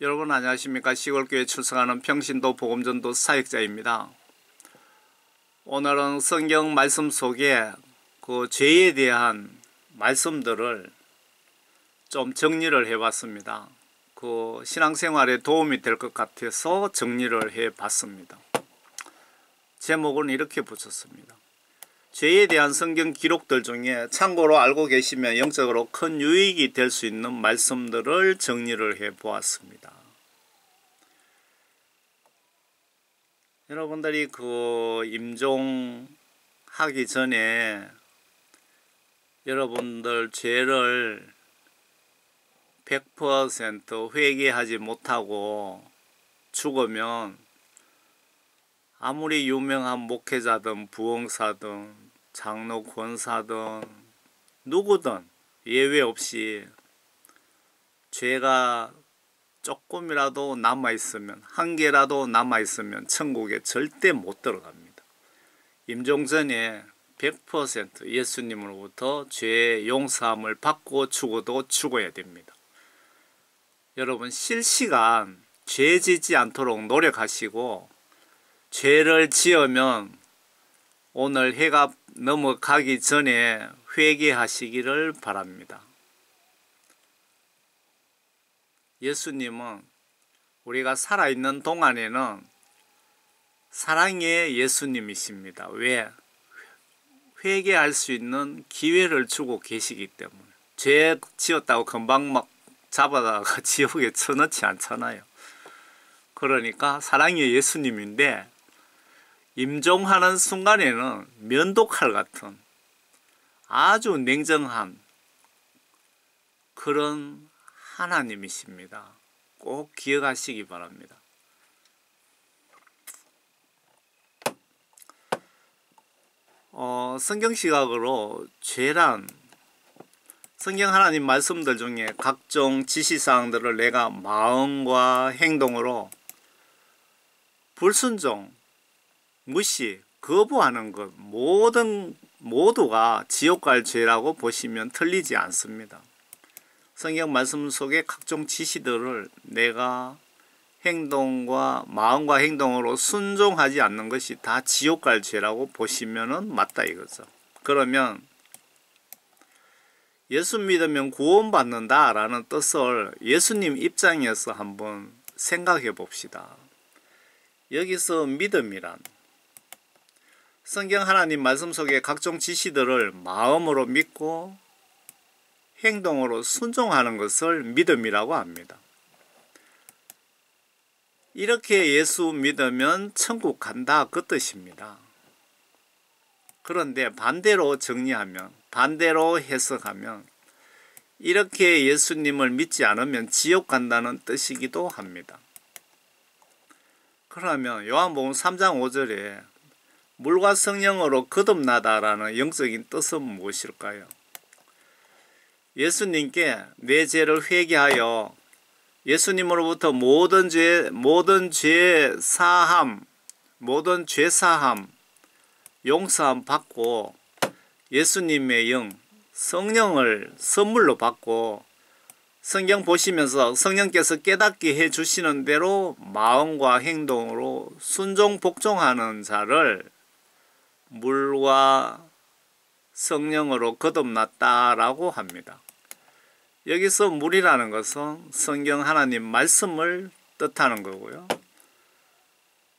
여러분 안녕하십니까. 시골교회 출석하는 평신도 복음전도 사역자입니다. 오늘은 성경 말씀 속에 그 죄에 대한 말씀들을 좀 정리를 해봤습니다. 그 신앙생활에 도움이 될 것 같아서 정리를 해봤습니다. 제목은 이렇게 붙였습니다. 죄에 대한 성경 기록들 중에 참고로 알고 계시면 영적으로 큰 유익이 될 수 있는 말씀들을 정리를 해보았습니다. 여러분들이 그 임종하기 전에 여러분들 죄를 100% 회개하지 못하고 죽으면 아무리 유명한 목회자든 부흥사든 장로 권사든 누구든 예외 없이 죄가 조금이라도 남아있으면, 한 개라도 남아있으면 천국에 절대 못 들어갑니다. 임종 전에 100% 예수님으로부터 죄 용서함을 받고 죽어도 죽어야 됩니다. 여러분 실시간 죄 짓지 않도록 노력하시고, 죄를 지으면 오늘 해가 넘어가기 전에 회개하시기를 바랍니다. 예수님은 우리가 살아있는 동안에는 사랑의 예수님이십니다. 왜? 회개할 수 있는 기회를 주고 계시기 때문에. 죄 지었다고 금방 막 잡아다가 지옥에 쳐넣지 않잖아요. 그러니까 사랑의 예수님인데 임종하는 순간에는 면도칼 같은 아주 냉정한 그런 하나님이십니다. 꼭 기억하시기 바랍니다. 성경 시각으로 죄란 성경 하나님 말씀들 중에 각종 지시사항들을 내가 마음과 행동으로 불순종, 무시, 거부하는 것 모두가 지옥 갈 죄라고 보시면 틀리지 않습니다. 성경 말씀 속에 각종 지시들을 내가 행동과 마음과 행동으로 순종하지 않는 것이 다 지옥 갈 죄라고 보시면 맞다 이거죠. 그러면 예수 믿으면 구원받는다 라는 뜻을 예수님 입장에서 한번 생각해 봅시다. 여기서 믿음이란 성경 하나님 말씀 속에 각종 지시들을 마음으로 믿고 행동으로 순종하는 것을 믿음이라고 합니다. 이렇게 예수 믿으면 천국 간다 그 뜻입니다. 그런데 반대로 정리하면, 반대로 해석하면 이렇게 예수님을 믿지 않으면 지옥 간다는 뜻이기도 합니다. 그러면 요한복음 3장 5절에 물과 성령으로 거듭나다라는 영적인 뜻은 무엇일까요? 예수님께 내 죄를 회개하여 예수님으로부터 모든 죄 사함, 용서함 받고 예수님의 영, 성령을 선물로 받고 성경 보시면서 성령께서 깨닫게 해주시는 대로 마음과 행동으로 순종 복종하는 자를 물과 성령으로 거듭났다라고 합니다. 여기서 물이라는 것은 성경 하나님 말씀을 뜻하는 거고요.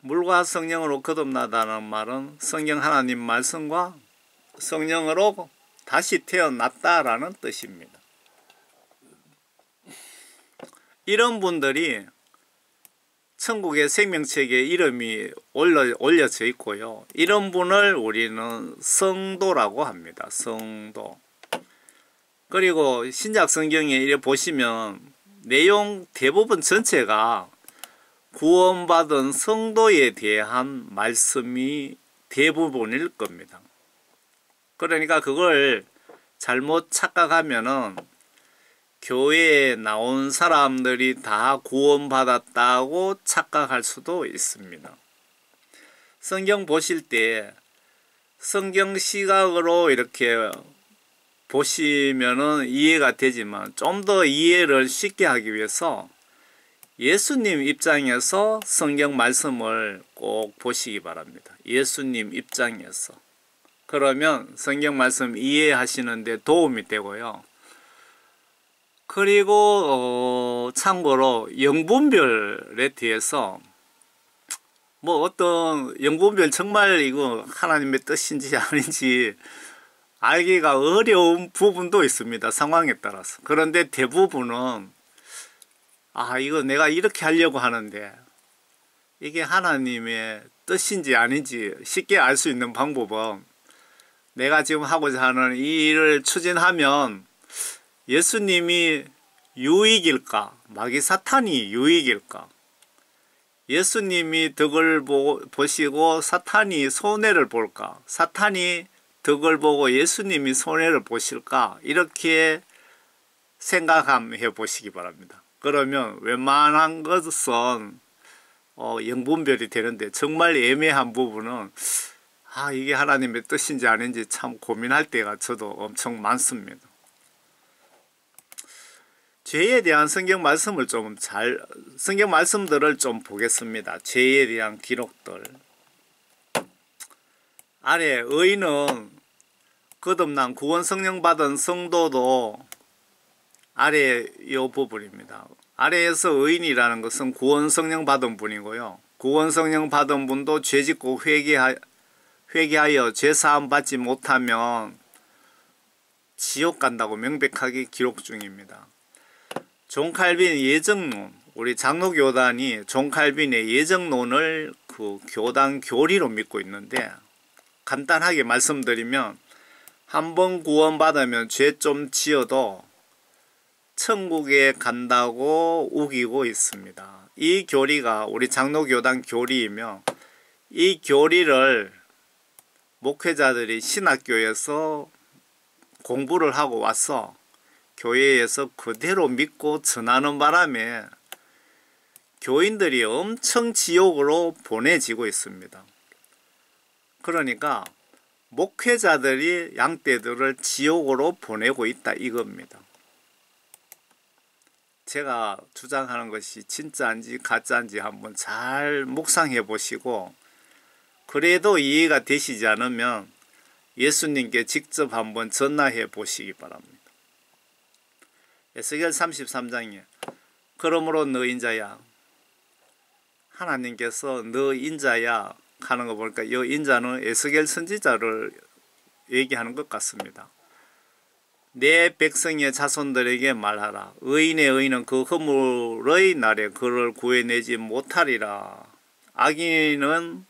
물과 성령으로 거듭나다는 말은 성경 하나님 말씀과 성령으로 다시 태어났다라는 뜻입니다. 이런 분들이 천국의 생명책에 이름이 올려져 있고요. 이런 분을 우리는 성도라고 합니다. 성도. 그리고 신약 성경에 이래 보시면 내용 대부분 전체가 구원받은 성도에 대한 말씀이 대부분일 겁니다. 그러니까 그걸 잘못 착각하면은 교회에 나온 사람들이 다 구원받았다고 착각할 수도 있습니다. 성경 보실 때 성경 시각으로 이렇게 보시면은 이해가 되지만 좀 더 이해를 쉽게 하기 위해서 예수님 입장에서 성경 말씀을 꼭 보시기 바랍니다. 예수님 입장에서. 그러면 성경 말씀 이해하시는 데 도움이 되고요. 그리고 참고로 영분별에 대해서 뭐 어떤 영분별 정말 이거 하나님의 뜻인지 아닌지 알기가 어려운 부분도 있습니다. 상황에 따라서. 그런데 대부분은 이거 내가 이렇게 하려고 하는데 이게 하나님의 뜻인지 아닌지 쉽게 알 수 있는 방법은 내가 지금 하고자 하는 이 일을 추진하면 예수님이 유익일까? 마귀 사탄이 유익일까? 예수님이 덕을 보시고 사탄이 손해를 볼까? 사탄이 덕을 보고 예수님이 손해를 보실까? 이렇게 생각해 보시기 바랍니다. 그러면 웬만한 것은 영분별이 되는데 정말 애매한 부분은 이게 하나님의 뜻인지 아닌지 참 고민할 때가 저도 엄청 많습니다. 죄에 대한 성경 말씀들을 좀 보겠습니다. 죄에 대한 기록들. 아래 의인은 거듭난 구원 성령 받은 성도도 아래 이 부분입니다. 아래에서 의인이라는 것은 구원 성령 받은 분이고요. 구원 성령 받은 분도 죄짓고 회개하여 죄사함 받지 못하면 지옥 간다고 명백하게 기록 중입니다. 존 칼빈 예정론, 우리 장로교단이 존 칼빈의 예정론을 그 교단 교리로 믿고 있는데, 간단하게 말씀드리면 한번 구원받으면 죄 좀 지어도 천국에 간다고 우기고 있습니다. 이 교리가 우리 장로교단 교리이며, 이 교리를 목회자들이 신학교에서 공부를 하고 와서 교회에서 그대로 믿고 전하는 바람에 교인들이 엄청 지옥으로 보내지고 있습니다. 그러니까 목회자들이 양떼들을 지옥으로 보내고 있다 이겁니다. 제가 주장하는 것이 진짜인지 가짜인지 한번 잘 묵상해 보시고, 그래도 이해가 되시지 않으면 예수님께 직접 한번 전화해 보시기 바랍니다. 에스겔 33장에 그러므로 너 인자야, 하나님께서 너 인자야 하는 거 보니까 이 인자는 에스겔 선지자를 얘기하는 것 같습니다. 내 백성의 자손들에게 말하라. 의인의 의인은 그 허물의 날에 그를 구해내지 못하리라. 악인의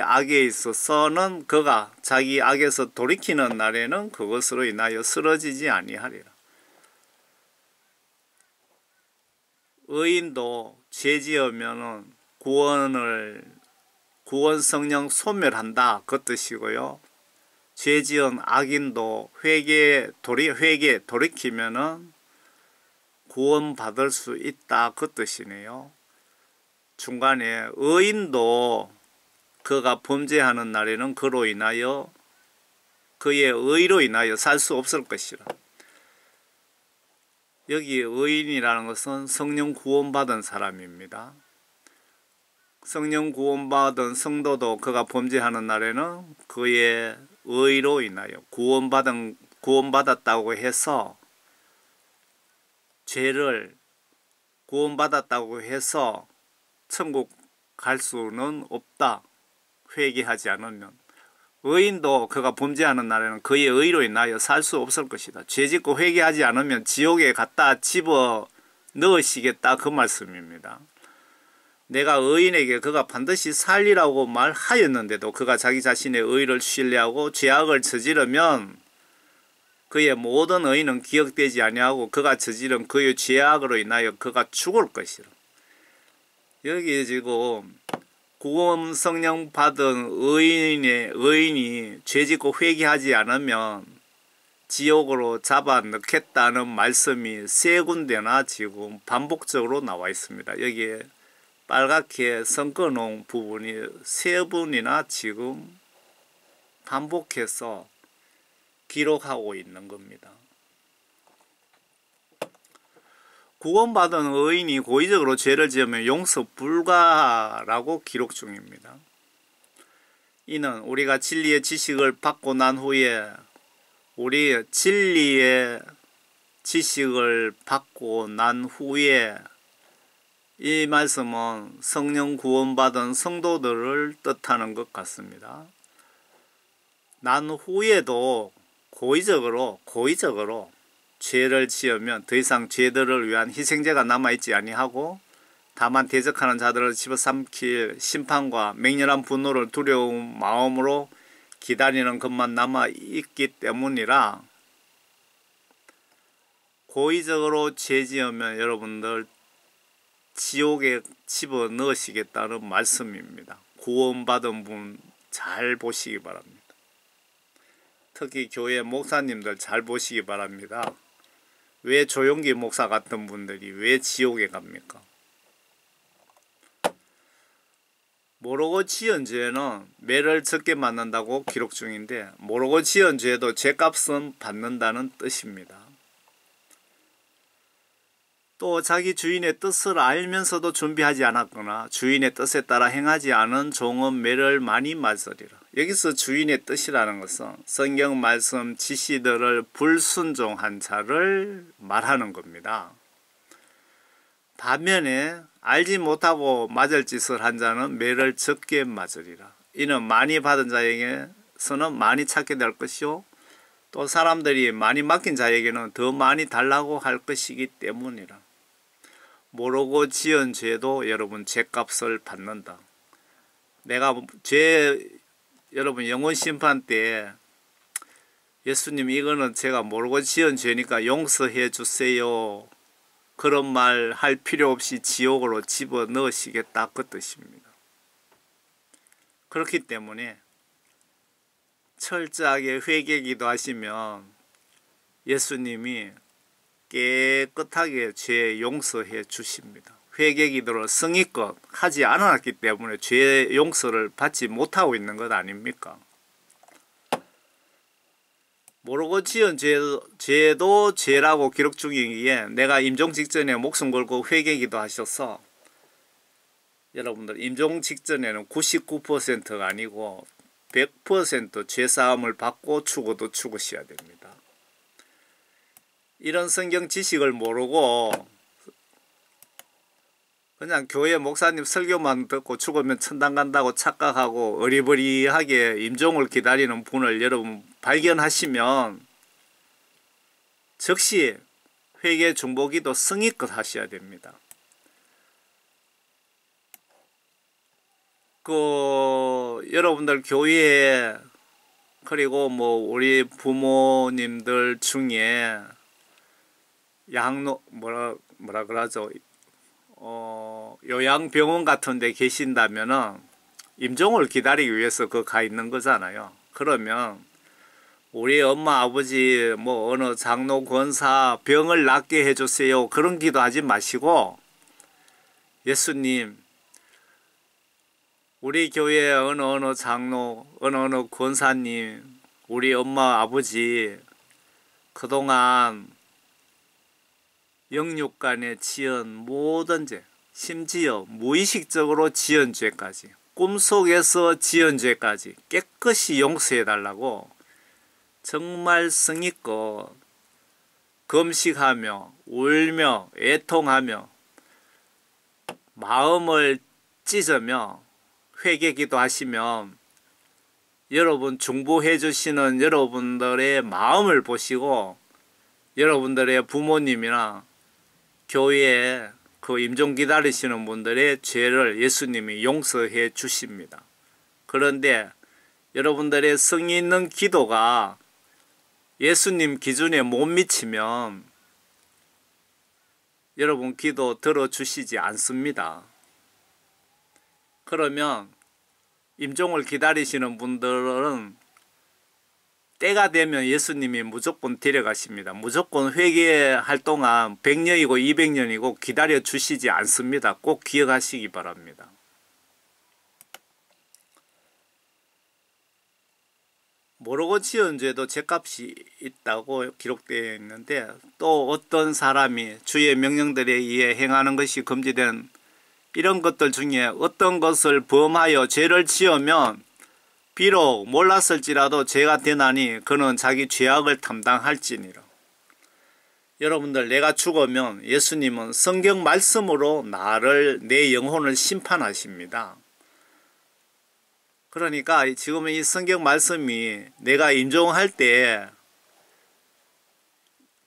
악에 있어서는 그가 자기 악에서 돌이키는 날에는 그것으로 인하여 쓰러지지 아니하리라. 의인도 죄지으면은 구원 성령 소멸한다 그 뜻이고요. 죄지은 악인도 돌이키면은 구원 받을 수 있다 그 뜻이네요. 중간에 의인도 그가 범죄하는 날에는 그로 인하여 그의 의로 인하여 살 수 없을 것이라. 여기 의인이라는 것은 성령 구원받은 사람입니다. 성령 구원받은 성도도 그가 범죄하는 날에는 그의 의로 인하여 구원받았다고 해서 죄를 구원받았다고 해서 천국 갈 수는 없다. 회개하지 않으면. 의인도 그가 범죄하는 날에는 그의 의로 인하여 살 수 없을 것이다. 죄짓고 회개하지 않으면 지옥에 갖다 집어 넣으시겠다 그 말씀입니다. 내가 의인에게 그가 반드시 살리라고 말하였는데도 그가 자기 자신의 의를 신뢰하고 죄악을 저지르면 그의 모든 의는 기억되지 아니하고 그가 저지른 그의 죄악으로 인하여 그가 죽을 것이라. 여기 지금 구원 성령 받은 의인이 죄짓고 회개하지 않으면 지옥으로 잡아 넣겠다는 말씀이 세 군데나 지금 반복적으로 나와 있습니다. 여기에 빨갛게 섞어놓은 부분이 세 분이나 지금 반복해서 기록하고 있는 겁니다. 구원받은 의인이 고의적으로 죄를 지으면 용서 불가라고 기록 중입니다. 이는 우리가 진리의 지식을 받고 난 후에 이 말씀은 성령 구원받은 성도들을 뜻하는 것 같습니다. 난 후에도 고의적으로 죄를 지으면 더 이상 죄들을 위한 희생제가 남아있지 아니하고 다만 대적하는 자들을 집어삼킬 심판과 맹렬한 분노를 두려운 마음으로 기다리는 것만 남아있기 때문이라 고의적으로 죄 지으면 여러분들 지옥에 집어넣으시겠다는 말씀입니다. 구원받은 분 잘 보시기 바랍니다. 특히 교회 목사님들 잘 보시기 바랍니다. 왜 조용기 목사 같은 분들이 왜 지옥에 갑니까? 모르고 지은 죄는 매를 적게 맞는다고 기록 중인데 모르고 지은 죄도 죄값은 받는다는 뜻입니다. 또 자기 주인의 뜻을 알면서도 준비하지 않았거나 주인의 뜻에 따라 행하지 않은 종은 매를 많이 맞으리라. 여기서 주인의 뜻이라는 것은 성경 말씀 지시들을 불순종한 자를 말하는 겁니다. 반면에 알지 못하고 맞을 짓을 한 자는 매를 적게 맞으리라. 이는 많이 받은 자에게서는 많이 찾게 될 것이요 또 사람들이 많이 맡긴 자에게는 더 많이 달라고 할 것이기 때문이라. 모르고 지은 죄도 여러분 죄값을 받는다. 내가 여러분 영원 심판 때 예수님 이거는 제가 모르고 지은 죄니까 용서해 주세요. 그런 말 할 필요 없이 지옥으로 집어넣으시겠다 그 뜻입니다. 그렇기 때문에 철저하게 회개 기도하시면 예수님이 깨끗하게 죄 용서해 주십니다. 회개 기도를 성의껏 하지 않았기 때문에 죄 용서를 받지 못하고 있는 것 아닙니까? 모르고 지은 죄도 죄라고 기록 중이기에 내가 임종 직전에 목숨 걸고 회개 기도하셔서 여러분들 임종 직전에는 99%가 아니고 100% 죄사함을 받고 죽어도 죽으셔야 됩니다. 이런 성경 지식을 모르고 그냥 교회 목사님 설교만 듣고 죽으면 천당 간다고 착각하고 어리버리하게 임종을 기다리는 분을 여러분 발견하시면 즉시 회개 중보기도 성의껏 하셔야 됩니다. 여러분들 교회에 그리고 우리 부모님들 중에 뭐라 그러죠? 요양병원 같은 데 계신다면은 임종을 기다리기 위해서 가 있는 거잖아요. 그러면 우리 엄마 아버지 어느 장로 권사 병을 낫게 해주세요 그런 기도하지 마시고 예수님 우리 교회 어느 장로 어느 권사님 우리 엄마 아버지 그동안 영육간에 지은 모든 죄 심지어 무의식적으로 지은 죄까지 꿈속에서 지은 죄까지 깨끗이 용서해 달라고 정말 성의껏 금식하며 울며 애통하며 마음을 찢으며 회개 기도하시면 여러분 중보해 주시는 여러분들의 마음을 보시고 여러분들의 부모님이나 교회에 임종 기다리시는 분들의 죄를 예수님이 용서해 주십니다. 그런데 여러분들의 성의 있는 기도가 예수님 기준에 못 미치면 여러분 기도 들어주시지 않습니다. 그러면 임종을 기다리시는 분들은 때가 되면 예수님이 무조건 데려가십니다. 무조건 회개할 동안 100년이고 200년이고 기다려 주시지 않습니다. 꼭 기억하시기 바랍니다. 모르고 지은 죄도 죄값이 있다고 기록되어 있는데, 또 어떤 사람이 주의 명령들에 의해 행하는 것이 금지된 이런 것들 중에 어떤 것을 범하여 죄를 지으면 비록 몰랐을지라도 죄가 되나니 그는 자기 죄악을 담당할지니라. 여러분들, 내가 죽으면 예수님은 성경 말씀으로 내 영혼을 심판하십니다. 그러니까 지금 이 성경 말씀이 내가 임종할 때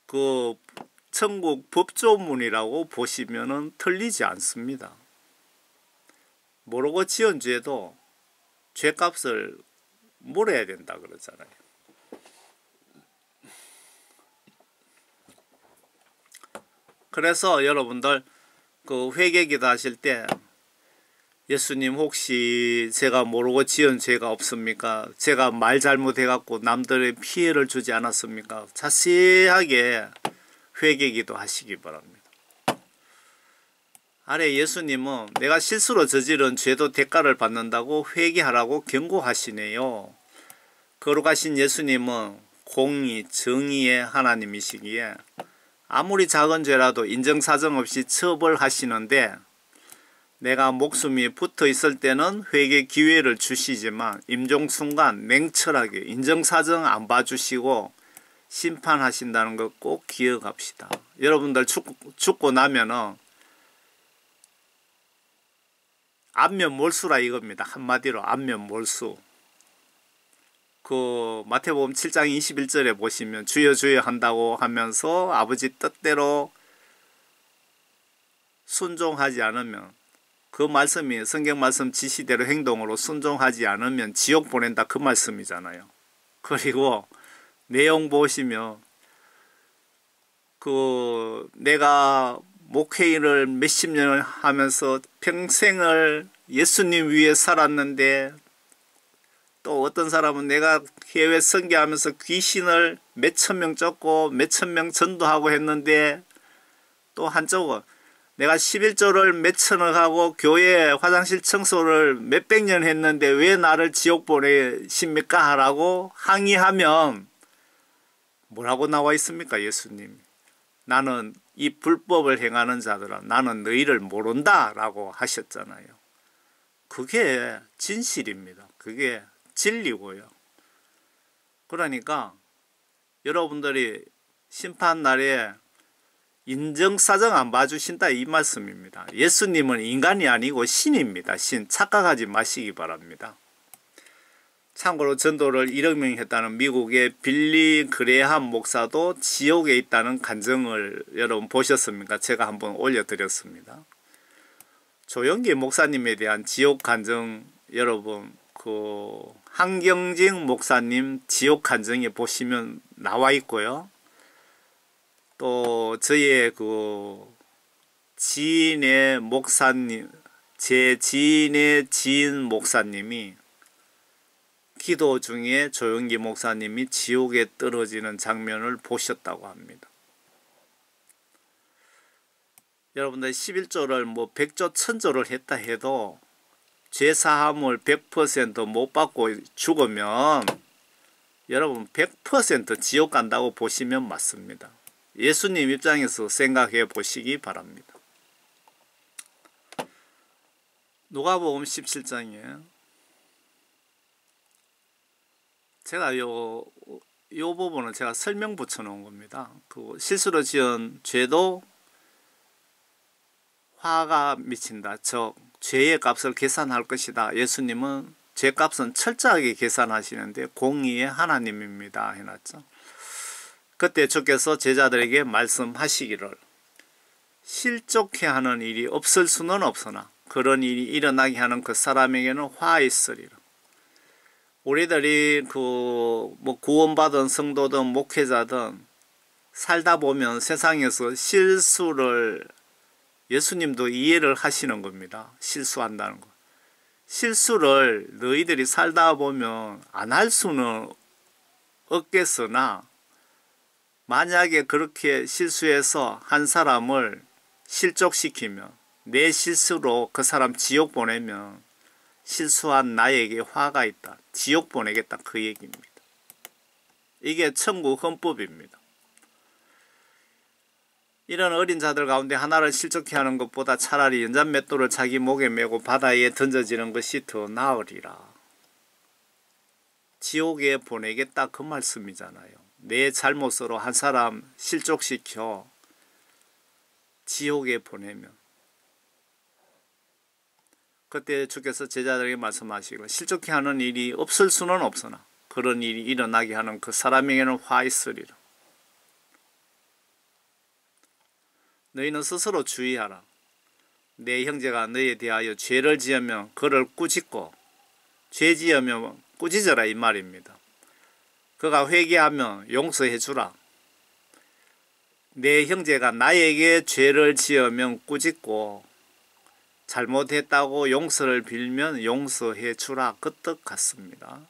그 천국 법조문이라고 보시면은 틀리지 않습니다. 모르고 지은 죄도 죄값을 물어야 된다 그러잖아요. 그래서 여러분들 그 회개기도 하실 때 예수님, 혹시 제가 모르고 지은 죄가 없습니까? 제가 말 잘못해갖고 남들의 피해를 주지 않았습니까? 자세하게 회개기도 하시기 바랍니다. 아래 예수님은 내가 실수로 저지른 죄도 대가를 받는다고 회개하라고 경고하시네요. 거룩하신 예수님은 공의, 정의의 하나님이시기에 아무리 작은 죄라도 인정사정 없이 처벌하시는데, 내가 목숨이 붙어 있을 때는 회개 기회를 주시지만 임종 순간 냉철하게 인정사정 안 봐주시고 심판하신다는 것 꼭 기억합시다. 여러분들 죽고 나면은 안면몰수라 이겁니다. 한마디로 안면몰수. 그 마태복음 7장 21절에 보시면 주여 주여 한다고 하면서 아버지 뜻대로 순종하지 않으면, 그 말씀이 성경 말씀 지시대로 행동으로 순종하지 않으면 지옥 보낸다, 그 말씀이잖아요. 그리고 내용 보시면 그 내가 목회일을 몇십 년을 하면서 평생을 예수님 위해 살았는데, 또 어떤 사람은 내가 해외 선교하면서 귀신을 몇천 명 쫓고 몇천 명 전도하고 했는데, 또 한쪽은 내가 11조를 몇천억 하고 교회 화장실 청소를 몇백 년 했는데 왜 나를 지옥 보내십니까? 라고 항의하면 뭐라고 나와 있습니까? 예수님, 나는 이 불법을 행하는 자들아, 나는 너희를 모른다 라고 하셨잖아요. 그게 진실입니다. 그게 진리고요. 그러니까 여러분들이 심판날에 인정사정 안 봐주신다, 이 말씀입니다. 예수님은 인간이 아니고 신입니다. 신. 착각하지 마시기 바랍니다. 참고로 전도를 1억 명이 했다는 미국의 빌리 그레함 목사도 지옥에 있다는 간증을 여러분 보셨습니까? 제가 한번 올려드렸습니다. 조영기 목사님에 대한 지옥 간증, 여러분 그 한경직 목사님 지옥 간증에 보시면 나와 있고요. 또 저의 그 지인의 목사님, 제 지인의 지인 목사님이 기도 중에 조영기 목사님이 지옥에 떨어지는 장면을 보셨다고 합니다. 여러분들 11조를 뭐 100조 1000조를 했다 해도 죄사함을 100% 못 받고 죽으면 여러분 100% 지옥 간다고 보시면 맞습니다. 예수님 입장에서 생각해 보시기 바랍니다. 누가복음 17장이에요. 제가 요 부분은 제가 설명 붙여 놓은 겁니다. 그 실수로 지은 죄도 화가 미친다, 즉 죄의 값을 계산할 것이다. 예수님은 죄값은 철저하게 계산하시는데 공의의 하나님입니다 해놨죠. 그때 주께서 제자들에게 말씀하시기를, 실족해 하는 일이 없을 수는 없으나 그런 일이 일어나게 하는 그 사람에게는 화 있으리라. 우리들이 뭐 구원받은 성도든 목회자든 살다 보면 세상에서 실수를 예수님도 이해를 하시는 겁니다. 실수한다는 거. 실수를 너희들이 살다 보면 안 할 수는 없겠으나, 만약에 그렇게 실수해서 한 사람을 실족시키면, 내 실수로 그 사람 지옥 보내면 실수한 나에게 화가 있다, 지옥 보내겠다, 그 얘기입니다. 이게 천국 헌법입니다. 이런 어린 자들 가운데 하나를 실족해 하는 것보다 차라리 연잔 맷돌을 자기 목에 메고 바다에 던져지는 것이 더 나으리라. 지옥에 보내겠다 그 말씀이잖아요. 내 잘못으로 한 사람 실족시켜 지옥에 보내면, 그때 주께서 제자들에게 말씀하시고, 실족해 하는 일이 없을 수는 없으나 그런 일이 일어나게 하는 그 사람에게는 화 있으리라. 너희는 스스로 주의하라. 내 형제가 너희에 대하여 죄를 지으면 그를 꾸짖고, 죄 지으면 꾸짖어라 이 말입니다. 그가 회개하면 용서해 주라. 내 형제가 나에게 죄를 지으면 꾸짖고 잘못했다고 용서를 빌면 용서해 주라. 그 뜻 같습니다.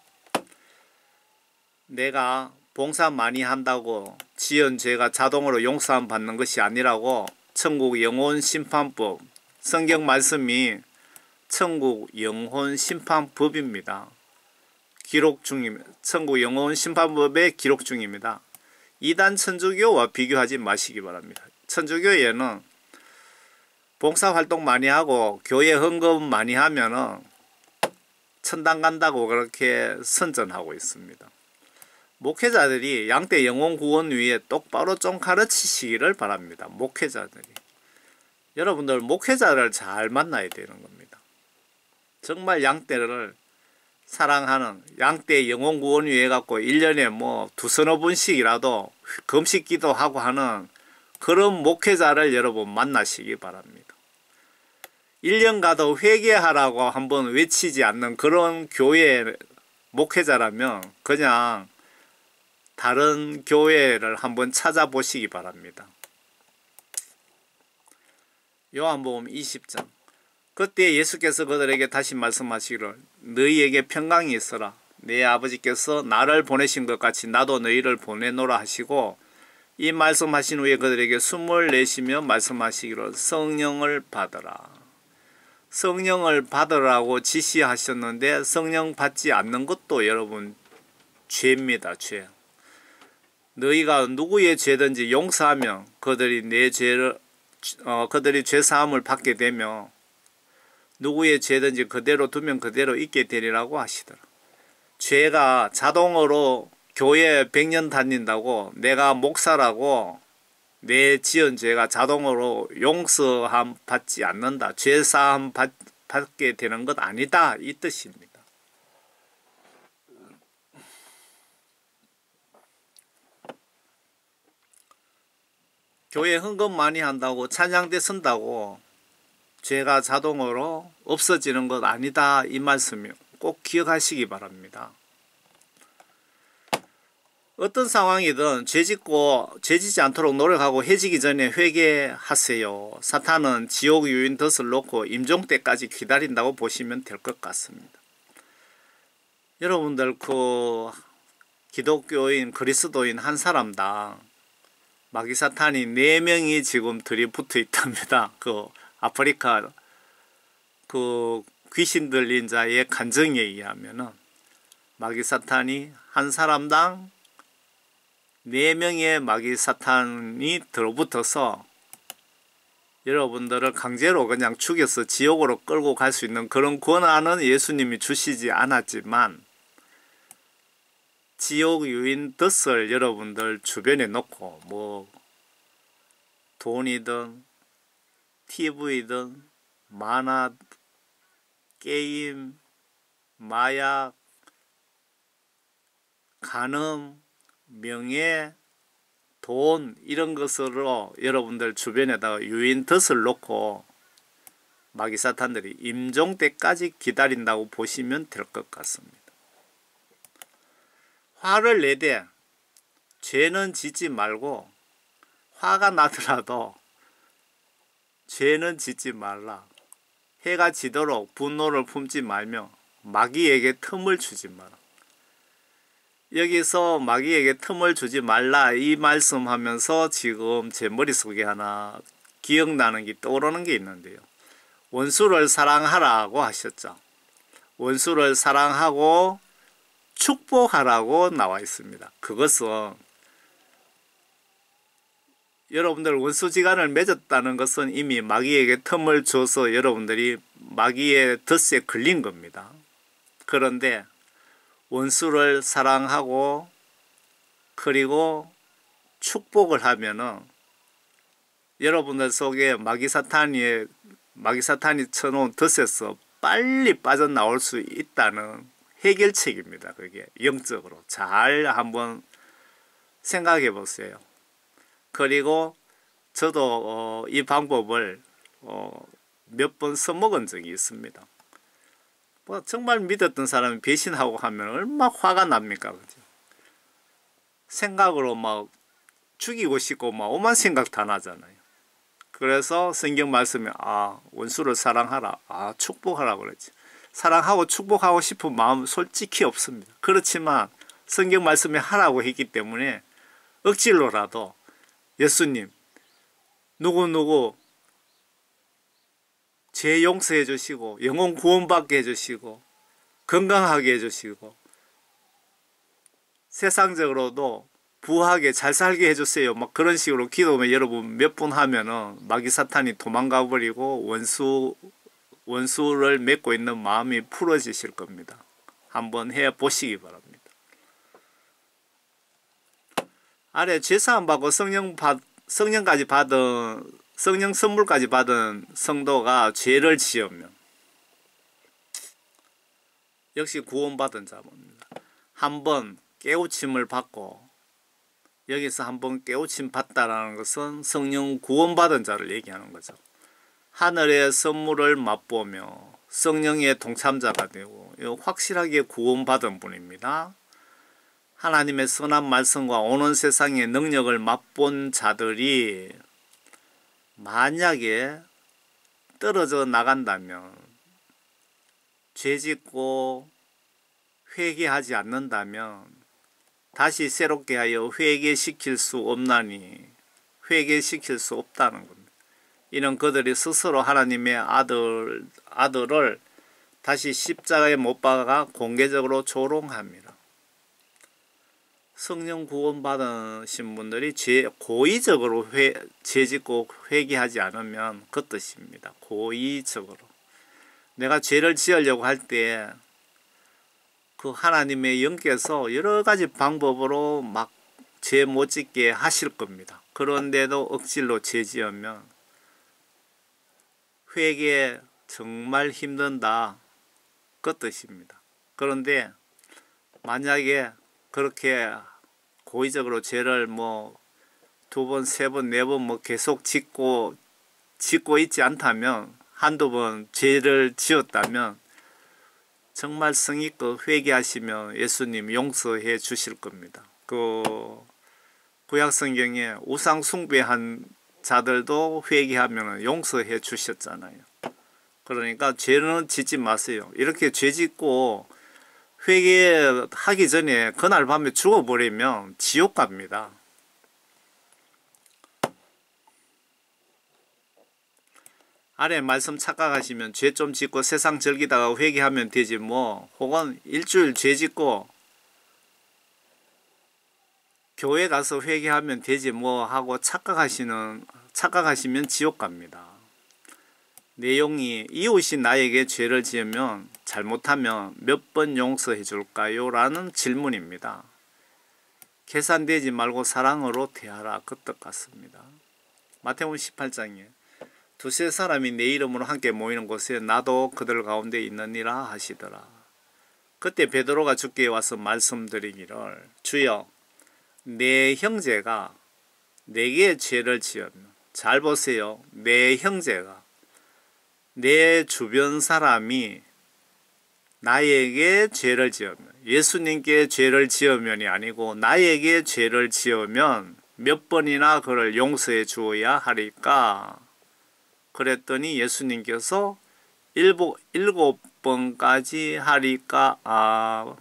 내가 봉사 많이 한다고 지은 죄가 자동으로 용서함 받는 것이 아니라고 천국 영혼 심판법, 성경 말씀이 천국 영혼 심판법입니다. 기록 중입니다. 천국 영혼 심판법의 기록 중입니다. 이단 천주교와 비교하지 마시기 바랍니다. 천주교에는 봉사활동 많이 하고 교회 헌금 많이 하면은 천당 간다고 그렇게 선전하고 있습니다. 목회자들이 양떼 영혼 구원 위에 똑바로 좀 가르치시기를 바랍니다. 목회자들이. 여러분들 목회자를 잘 만나야 되는 겁니다. 정말 양떼를 사랑하는, 양떼 영혼 구원 위에 갖고 1년에 뭐 두서너 번씩이라도 금식 기도하고 하는 그런 목회자를 여러분 만나시기 바랍니다. 1년 가도 회개하라고 한번 외치지 않는 그런 교회 목회자라면 그냥 다른 교회를 한번 찾아보시기 바랍니다. 요한복음 20장. 그때 예수께서 그들에게 다시 말씀하시기를 너희에게 평강이 있어라. 내 아버지께서 나를 보내신 것 같이 나도 너희를 보내노라 하시고, 이 말씀하신 후에 그들에게 숨을 내쉬며 말씀하시기를 성령을 받으라. 성령을 받으라고 지시하셨는데 성령 받지 않는 것도 여러분 죄입니다. 죄. 너희가 누구의 죄든지 용서하면 그들이 그들이 죄사함을 받게 되며 누구의 죄든지 그대로 두면 그대로 있게 되리라고 하시더라. 죄가 자동으로 교회 100년 다닌다고 내가 목사라고 내 지은 죄가 자동으로 용서함 받지 않는다. 죄사함 받게 되는 것 아니다. 이 뜻입니다. 교회 헌금 많이 한다고 찬양대 쓴다고 죄가 자동으로 없어지는 것 아니다. 이 말씀 꼭 기억하시기 바랍니다. 어떤 상황이든 죄짓지 않도록 노력하고 해지기 전에 회개하세요. 사탄은 지옥 유인 덫을 놓고 임종 때까지 기다린다고 보시면 될 것 같습니다. 여러분들 그 기독교인 그리스도인 한 사람당 마귀사탄이 4명이 지금 들이붙어 있답니다. 그 아프리카 그 귀신 들린 자의 간증에 의하면은 마귀사탄이 한 사람당 4명의 마귀사탄이 들어붙어서 여러분들을 강제로 그냥 죽여서 지옥으로 끌고 갈 수 있는 그런 권한은 예수님이 주시지 않았지만 지옥 유인 덫을 여러분들 주변에 놓고 뭐 돈이든 TV든 만화, 게임, 마약, 간음, 명예, 돈 이런 것으로 여러분들 주변에다가 유인 덫을 놓고 마귀사탄들이 임종 때까지 기다린다고 보시면 될 것 같습니다. 화를 내되 죄는 짓지 말고 화가 나더라도 죄는 짓지 말라. 해가 지도록 분노를 품지 말며 마귀에게 틈을 주지 마라. 여기서 마귀에게 틈을 주지 말라 이 말씀하면서 지금 제 머릿속에 하나 기억나는 게 떠오르는 게 있는데요. 원수를 사랑하라고 하셨죠. 원수를 사랑하고 축복하라고 나와 있습니다. 그것은 여러분들 원수지간을 맺었다는 것은 이미 마귀에게 틈을 줘서 여러분들이 마귀의 덫에 걸린 겁니다. 그런데 원수를 사랑하고 그리고 축복을 하면은 여러분들 속에 마귀 사탄이 쳐놓은 덫에서 빨리 빠져나올 수 있다는 해결책입니다. 그게 영적으로 잘 한번 생각해 보세요. 그리고 저도 이 방법을 몇 번 써먹은 적이 있습니다. 뭐 정말 믿었던 사람이 배신하고 하면 얼마나 화가 납니까? 그죠? 생각으로 막 죽이고 싶고 막 오만 생각 다 나잖아요. 그래서 성경 말씀에 원수를 사랑하라, 축복하라 그랬지. 사랑하고 축복하고 싶은 마음 솔직히 없습니다. 그렇지만 성경 말씀에 하라고 했기 때문에 억지로라도 예수님 누구누구 죄 용서해 주시고 영혼 구원받게 해주시고 건강하게 해주시고 세상적으로도 부하게 잘 살게 해주세요. 막 그런 식으로 기도하면 여러분 몇 분 하면은 마귀 사탄이 도망가 버리고 원수를 맺고 있는 마음이 풀어지실 겁니다. 한번 해 보시기 바랍니다. 아래 제사함 받고 성령까지 받은 성령 선물까지 받은 성도가 죄를 지으면 역시 구원받은 자입니다. 한번 깨우침을 받고 여기서 한번 깨우침 받다라는 것은 성령 구원받은 자를 얘기하는 거죠. 하늘의 선물을 맛보며 성령의 동참자가 되고 확실하게 구원받은 분입니다. 하나님의 선한 말씀과 오는 세상의 능력을 맛본 자들이 만약에 떨어져 나간다면 죄짓고 회개하지 않는다면 다시 새롭게 하여 회개시킬 수 없나니 회개시킬 수 없다는 겁니다. 이는 그들이 스스로 하나님의 아들을 다시 십자가에 못 박아 공개적으로 조롱합니다. 성령 구원 받으신 분들이 고의적으로 죄짓고 회개하지 않으면 그 뜻입니다. 고의적으로. 내가 죄를 지으려고 할 때 그 하나님의 영께서 여러 가지 방법으로 막 죄 못 짓게 하실 겁니다. 그런데도 억지로 죄 지으면 회개 정말 힘든다. 그 뜻입니다. 그런데 만약에 그렇게 고의적으로 죄를 뭐 두 번, 세 번, 네 번 뭐 계속 짓고 있지 않다면 한두 번 죄를 지었다면 정말 성의껏 회개하시면 예수님 용서해 주실 겁니다. 그 구약 성경에 우상 숭배한 자들도 회개하면 용서해 주셨잖아요. 그러니까 죄는 짓지 마세요. 이렇게 죄 짓고 회개하기 전에 그날 밤에 죽어버리면 지옥 갑니다. 아래 말씀 착각하시면 죄 좀 짓고 세상 즐기다가 회개하면 되지 뭐, 혹은 일주일 죄 짓고 교회 가서 회개하면 되지 뭐 하고 착각하시면 지옥 갑니다. 내용이 이웃이 나에게 죄를 지으면 잘못하면 몇 번 용서해 줄까요? 라는 질문입니다. 계산되지 말고 사랑으로 대하라 그 뜻 같습니다. 마태복음 18장에 두세 사람이 내 이름으로 함께 모이는 곳에 나도 그들 가운데 있느니라 하시더라. 그때 베드로가 주께 와서 말씀드리기를 주여 내 형제가 내게 죄를 지으면, 잘 보세요. 내 형제가 내 주변 사람이 나에게 죄를 지으면, 예수님께 죄를 지으면이 아니고 나에게 죄를 지으면 몇 번이나 그를 용서해 주어야 하리까? 그랬더니 예수님께서 일곱 번까지 하리까?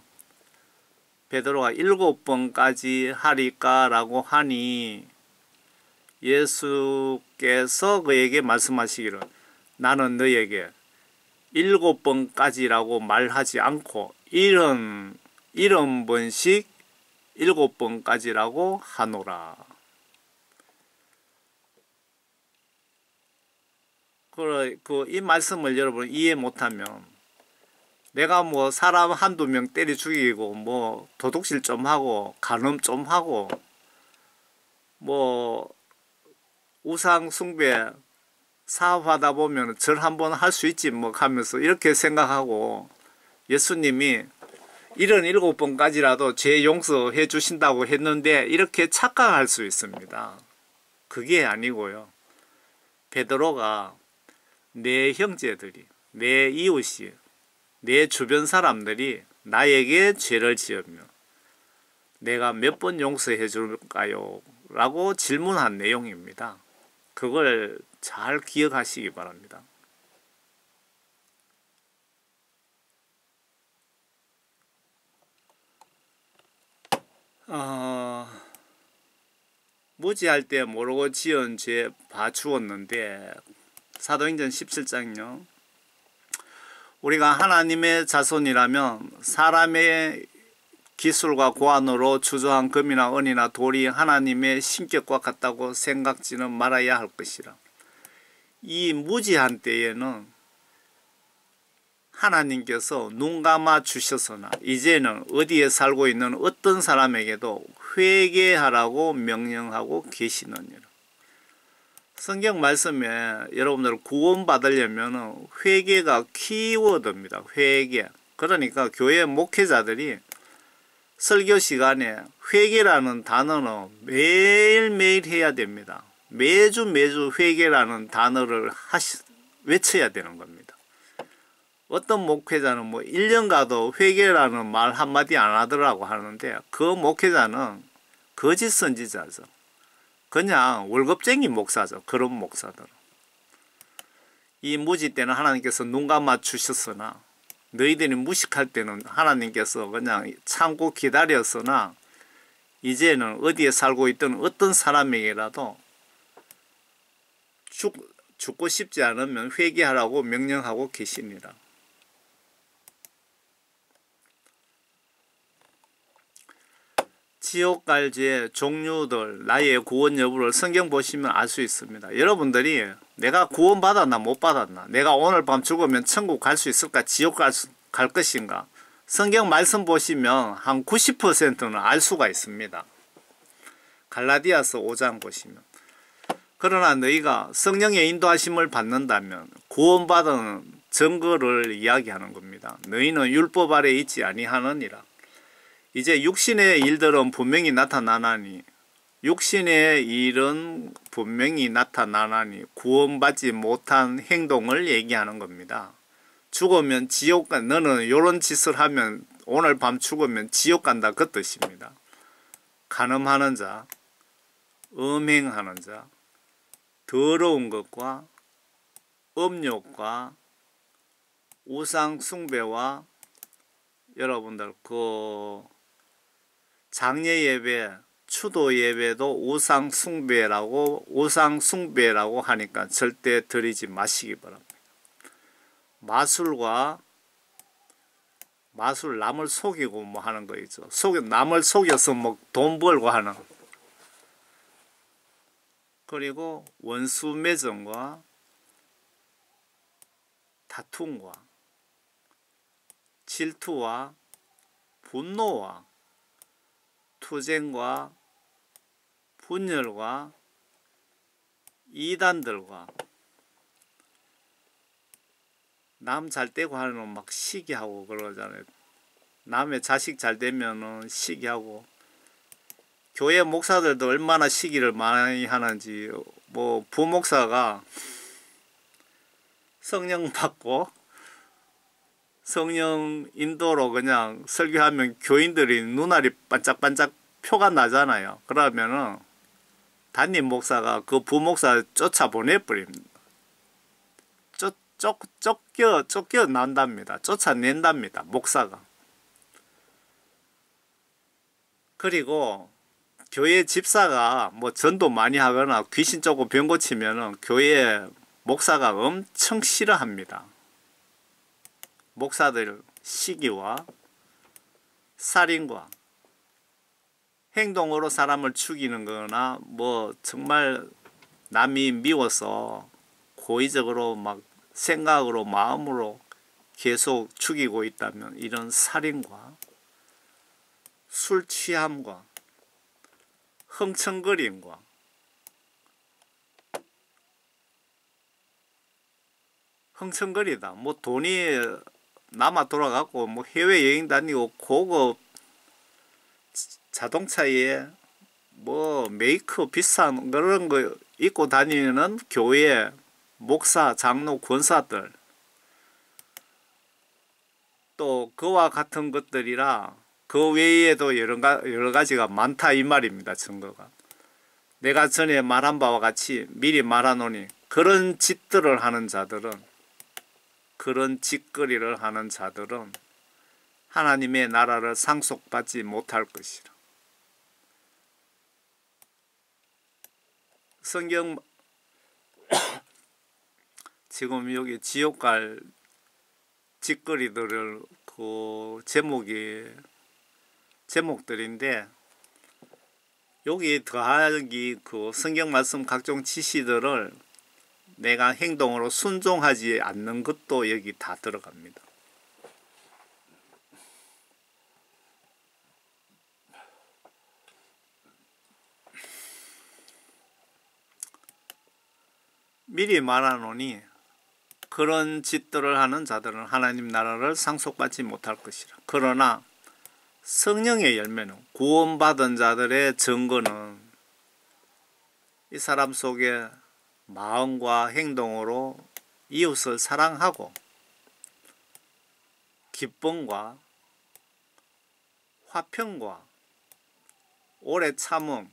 베드로가 7번까지 하리까? 라고 하니 예수께서 그에게 말씀하시기를 나는 너에게 7번까지라고 말하지 않고 이런 70번씩 7번까지라고 하노라. 이 말씀을 여러분 이해 못하면 내가 뭐 사람 한두 명 때려 죽이고 뭐 도둑질 좀 하고 간음 좀 하고 뭐 우상 숭배 사업하다 보면 절 한번 할 수 있지 뭐 하면서 이렇게 생각하고 예수님이 77번까지라도 죄 용서해 주신다고 했는데 이렇게 착각할 수 있습니다. 그게 아니고요. 베드로가 내 형제들이, 내 이웃이, 내 주변 사람들이 나에게 죄를 지으며 내가 몇 번 용서해 줄까요? 라고 질문한 내용입니다. 그걸 잘 기억하시기 바랍니다. 무지할 때 모르고 지은 죄 봐주었는데 사도행전 17장요. 우리가 하나님의 자손이라면 사람의 기술과 고안으로 주저한 금이나 은이나 돌이 하나님의 신격과 같다고 생각지는 말아야 할 것이라. 이 무지한 때에는 하나님께서 눈 감아 주셨으나 이제는 어디에 살고 있는 어떤 사람에게도 회개하라고 명령하고 계시느니라. 성경 말씀에 여러분들 구원 받으려면 회개가 키워드입니다. 회개. 그러니까 교회 목회자들이 설교 시간에 회개라는 단어는 매일매일 해야 됩니다. 매주 회개라는 단어를 외쳐야 되는 겁니다. 어떤 목회자는 뭐 1년 가도 회개라는 말 한마디 안 하더라고 하는데 그 목회자는 거짓 선지자죠. 그냥 월급쟁이 목사죠. 그런 목사들은. 이 무지 때는 하나님께서 눈 감아 주셨으나 너희들이 무식할 때는 하나님께서 그냥 참고 기다렸으나 이제는 어디에 살고 있던 어떤 사람에게라도 죽고 싶지 않으면 회개하라고 명령하고 계시니라. 지옥 갈 죄 종류들 나의 구원 여부를 성경 보시면 알 수 있습니다. 여러분들이 내가 구원 받았나 못 받았나, 내가 오늘 밤 죽으면 천국 갈 수 있을까, 지옥 갈 것인가, 성경 말씀 보시면 한 90%는 알 수가 있습니다. 갈라디아서 5장 보시면. 그러나 너희가 성령의 인도하심을 받는다면 구원받은 증거를 이야기하는 겁니다. 너희는 율법 아래 있지 아니하느니라. 이제 육신의 일들은 분명히 나타나나니 육신의 일은 분명히 나타나나니 구원받지 못한 행동을 얘기하는 겁니다. 죽으면 지옥 가, 너는 이런 짓을 하면 오늘 밤 죽으면 지옥 간다 그 뜻입니다. 간음하는 자, 음행하는 자, 더러운 것과 음욕과 우상 숭배와 여러분들 장례 예배, 추도 예배도 우상 숭배라고 하니까 절대 드리지 마시기 바랍니다. 마술 남을 속이고 뭐 하는 거 있죠. 남을 속여서 뭐 돈 벌고 하는. 그리고 원수 매정과 다툼과 질투와 분노와 투쟁과 분열과 이단들과 남 잘 되고 하는 막 시기하고 그러잖아요. 남의 자식 잘 되면은 시기하고 교회 목사들도 얼마나 시기를 많이 하는지 뭐 부목사가 성령 받고 성령 인도로 그냥 설교하면 교인들이 눈알이 반짝반짝 표가 나잖아요. 그러면은 담임 목사가 그 부목사 쫓아보내버립니다. 쫓겨난답니다. 쫓아낸답니다. 목사가. 그리고 교회 집사가 뭐 전도 많이 하거나 귀신 쫓고 병 고치면은 교회 목사가 엄청 싫어합니다. 목사들 시기와 살인과 행동으로 사람을 죽이는 거나 뭐 정말 남이 미워서 고의적으로 막 생각으로 마음으로 계속 죽이고 있다면 이런 살인과 술 취함과 흥청거림과 흥청거리다 뭐 돈이 남아 돌아가고 뭐 해외여행 다니고 고급 자동차에 뭐 메이크 비싼 그런 거 입고 다니는 교회 목사 장로 권사들 또 그와 같은 것들이라 그 외에도 여러 가지가 많다 이 말입니다. 증거가. 내가 전에 말한 바와 같이 미리 말하노니 그런 짓들을 하는 자들은 그런 짓거리를 하는 자들은 하나님의 나라를 상속받지 못할 것이라. 성경 지금 여기 지옥 갈 짓거리들을 그 제목들인데 여기 더하기 그 성경 말씀 각종 지시들을 내가 행동으로 순종하지 않는 것도 여기 다 들어갑니다. 미리 말하노니 그런 짓들을 하는 자들은 하나님 나라를 상속받지 못할 것이라. 그러나 성령의 열매는 구원받은 자들의 증거는 이 사람 속에 마음과 행동으로 이웃을 사랑하고 기쁨과 화평과 오래 참음,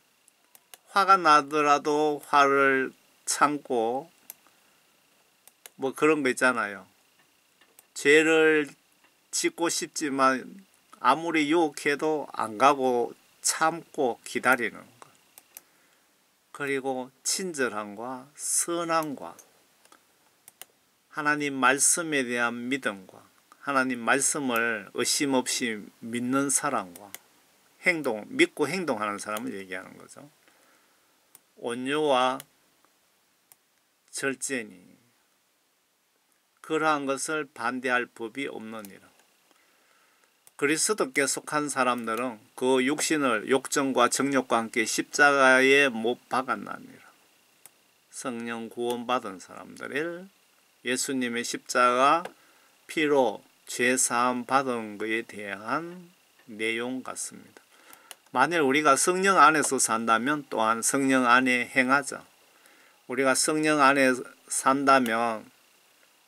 화가 나더라도 화를 참고 뭐 그런 거 있잖아요. 죄를 짓고 싶지만 아무리 유혹해도 안 가고 참고 기다리는 것. 그리고 친절함과 선함과 하나님 말씀에 대한 믿음과 하나님 말씀을 의심 없이 믿는 사람과 믿고 행동하는 사람을 얘기하는 거죠. 온유와 절제니 그러한 것을 반대할 법이 없느니라. 그리스도께 속한 사람들은 그 육신을 욕정과 정욕과 함께 십자가에 못 박았나니라. 성령 구원받은 사람들을 예수님의 십자가 피로 죄사함 받은 것에 대한 내용 같습니다. 만일 우리가 성령 안에서 산다면 또한 성령 안에 행하자. 우리가 성령 안에 산다면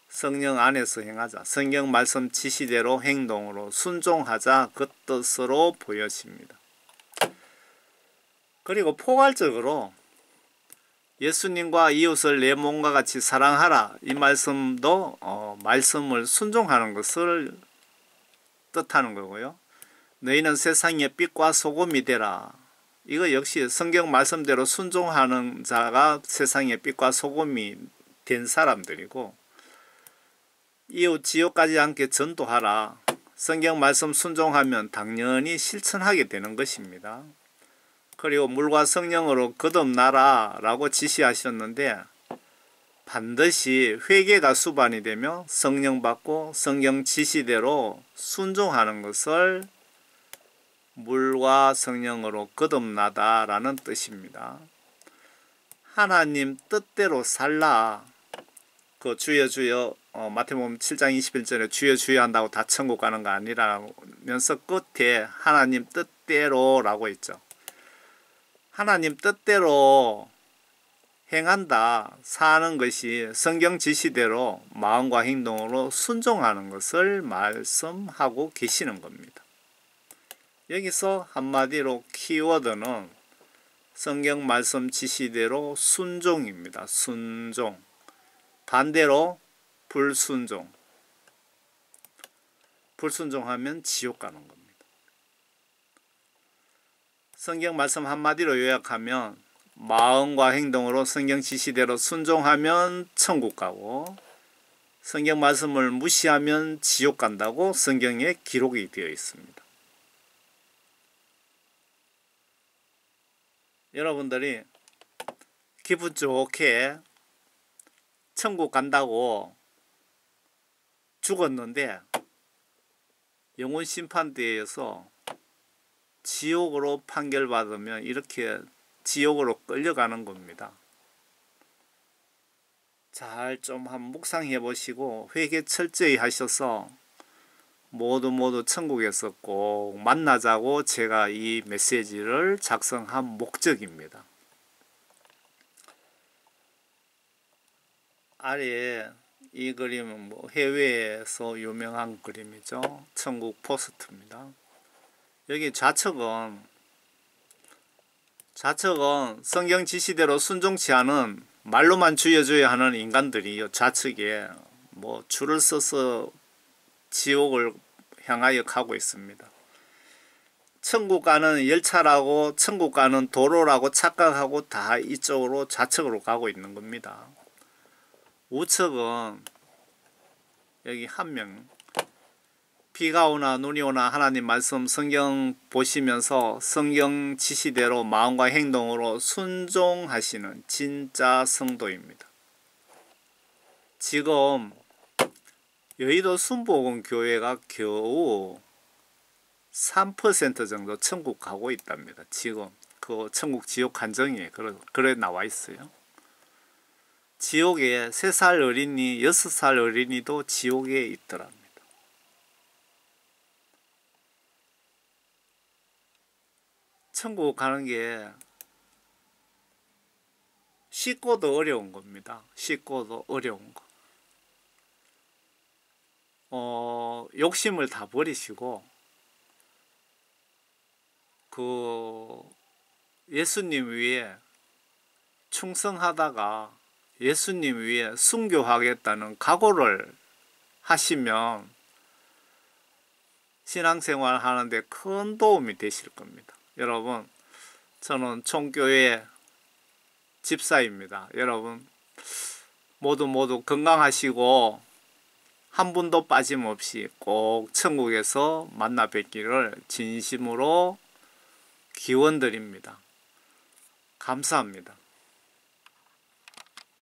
성령 안에서 행하자. 성경 말씀 지시대로 행동으로 순종하자. 그 뜻으로 보여집니다. 그리고 포괄적으로 예수님과 이웃을 내 몸과 같이 사랑하라. 이 말씀도 말씀을 순종하는 것을 뜻하는 거고요. 너희는 세상의 빛과 소금이 되라. 이거 역시 성경 말씀대로 순종하는 자가 세상의 빛과 소금이 된 사람들이고, 이웃 지옥 가지 않게 전도하라. 성경 말씀 순종하면 당연히 실천하게 되는 것입니다. 그리고 물과 성령으로 거듭나라 라고 지시하셨는데, 반드시 회개가 수반이 되며 성령 받고 성경 지시대로 순종하는 것을 물과 성령으로 거듭나다 라는 뜻입니다. 하나님 뜻대로 살라. 그 주여 주여 마태복음 7장 21절에 주여 주여 한다고 다 천국 가는 거 아니라면서 끝에 하나님 뜻대로 라고 있죠. 하나님 뜻대로 행한다, 사는 것이 성경 지시대로 마음과 행동으로 순종하는 것을 말씀하고 계시는 겁니다. 여기서 한마디로 키워드는 성경 말씀 지시대로 순종입니다. 순종. 반대로 불순종. 불순종하면 지옥 가는 겁니다. 성경 말씀 한마디로 요약하면 마음과 행동으로 성경 지시대로 순종하면 천국 가고, 성경 말씀을 무시하면 지옥 간다고 성경에 기록이 되어 있습니다. 여러분들이 기분 좋게 천국 간다고 죽었는데 영혼 심판대에서 지옥으로 판결받으면 이렇게 지옥으로 끌려가는 겁니다. 잘 좀 한번 묵상해 보시고 회개 철저히 하셔서 모두 천국에서 꼭 만나자고 제가 이 메시지를 작성한 목적입니다. 아래 이 그림은 뭐 해외에서 유명한 그림이죠. 천국 포스트입니다. 여기 좌측은 성경 지시대로 순종치 않은 말로만 주여줘야 하는 인간들이 좌측에 뭐 줄을 서서 지옥을 향하여 가고 있습니다. 천국 가는 열차라고 천국 가는 도로라고 착각하고 다 이쪽으로 좌측으로 가고 있는 겁니다. 우측은 여기 한 명, 비가 오나 눈이 오나 하나님 말씀 성경 보시면서 성경 지시대로 마음과 행동으로 순종하시는 진짜 성도입니다. 지금 여의도 순복음 교회가 겨우 3% 정도 천국 가고 있답니다. 지금 그 천국 지옥 간정이 그래 나와 있어요. 지옥에 3살 어린이, 6살 어린이도 지옥에 있더랍니다. 천국 가는 게 쉽고도 어려운 겁니다. 쉽고도 어려운 거. 욕심을 다 버리시고 예수님 위에 충성하다가 예수님 위에 순교하겠다는 각오를 하시면 신앙생활 하는데 큰 도움이 되실 겁니다. 여러분, 저는 총교회 집사입니다. 여러분 모두 건강하시고 한 분도 빠짐없이 꼭 천국에서 만나 뵙기를 진심으로 기원드립니다. 감사합니다.